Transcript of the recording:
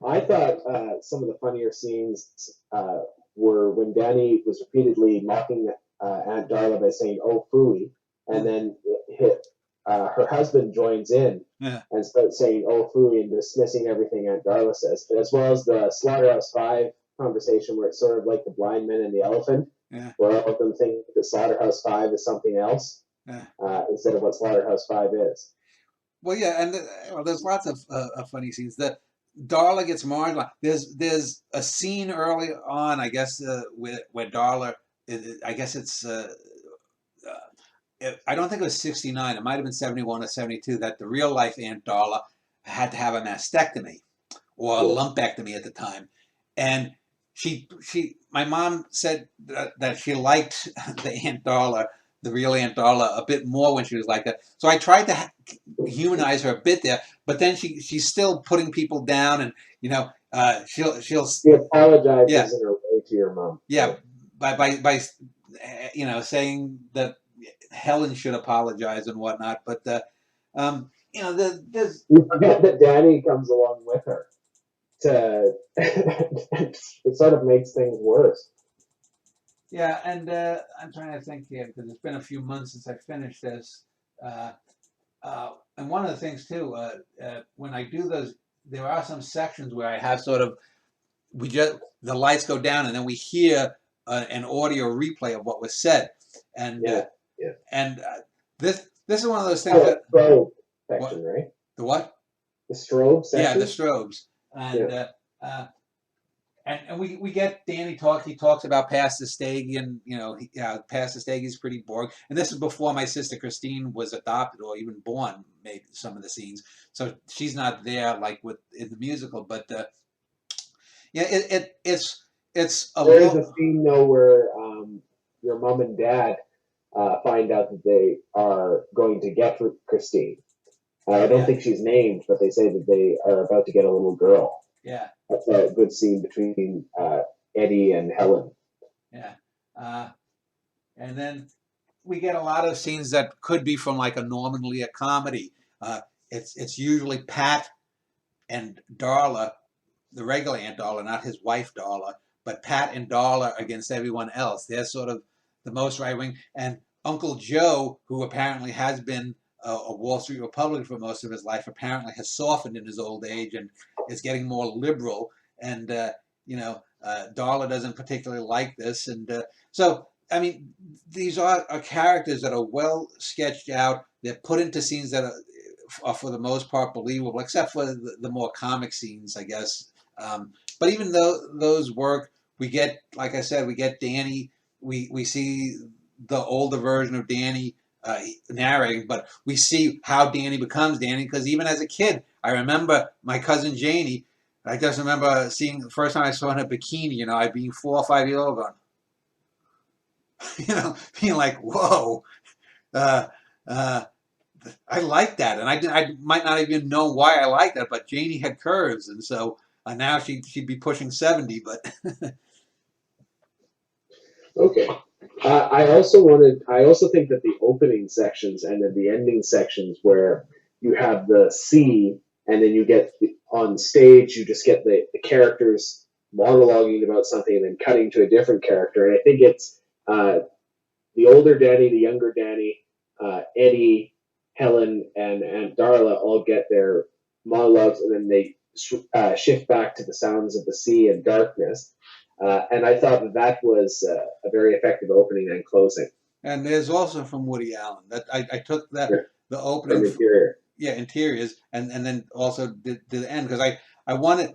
I thought some of the funnier scenes were when Danny was repeatedly mocking Aunt Darla by saying "Oh phooey," and Mm. then her husband joins in Yeah, and starts saying "Oh phooey" and dismissing everything Aunt Darla says, as well as the Slaughterhouse Five conversation where it's sort of like the blind man and the elephant, yeah, where all of them think that Slaughterhouse Five is something else yeah. instead of what Slaughterhouse Five is. Well, yeah, and well, there's lots of funny scenes. The Darla gets marginalized. There's a scene early on, I guess, where Darla, I guess it's I don't think it was 69. It might have been 71 or 72 that the real life Aunt Darla had to have a mastectomy or a Yeah, lumpectomy at the time, and my mom said that she liked the Aunt Darla, the real Aunt Darla, a bit more when she was like that. So I tried to humanize her a bit there, but then she's still putting people down, and she'll she yeah, apologizes in her way to your mom. yeah, Right? by saying that Helen should apologize and whatnot, but there's You forget that Danny comes along with her to it sort of makes things worse. yeah, and I'm trying to think here because it's been a few months since I finished this. Uh, and one of the things too, when I do those, there are some sections where I have sort of we just the lights go down and then we hear an audio replay of what was said, and Yeah, yeah. this is one of those things Oh, that strobe what section, right? the what? The strobe Yeah, the section. strobes, Yeah, uh, and we get Danny talk. He talks about Pastor Stagey, and Pastor Stagey's pretty boring. And this is before my sister Christine was adopted or even born. Maybe some of the scenes, so she's not there like with in the musical. But yeah, it's a there is little a scene though where your mom and dad find out that they are going to get Christine. I don't yeah, think she's named, but they say that they are about to get a little girl. yeah, That's a good scene between Eddie and Helen. yeah. Uh, and then we get a lot of scenes that could be from like a Norman Lear comedy. It's usually Pat and Darla, the regular Aunt Darla, not his wife Darla, but Pat and Darla against everyone else. They're sort of the most right wing. And Uncle Joe, who apparently has been a Wall Street Republican for most of his life, apparently has softened in his old age and is getting more liberal. And Darla doesn't particularly like this. And so, I mean, these are characters that are well sketched out. They're put into scenes that are for the most part believable, except for the more comic scenes, I guess. But even though those work, we get, like I said, we get Danny. We see the older version of Danny narrating, but we see how Danny becomes Danny because even as a kid, I remember my cousin Janie. I just remember seeing the first time I saw her in a bikini. I being 4 or 5 years old, going, being like, "Whoa, uh, uh, I like that," and I might not even know why I like that, but Janie had curves, and so now she'd be pushing 70. But Okay. I also think that the opening sections and then the ending sections where you have the scene and then you get on stage, you just get the characters monologuing about something and then cutting to a different character. And I think it's the older Danny, the younger Danny, Eddie, Helen, and Aunt Darla all get their monologues and then they shift back to the sounds of the sea and darkness. And I thought that that was a very effective opening and closing. and there's also from Woody Allen that I took that Yeah, the from opening, Interior. yeah, interiors, and then also the end because I wanted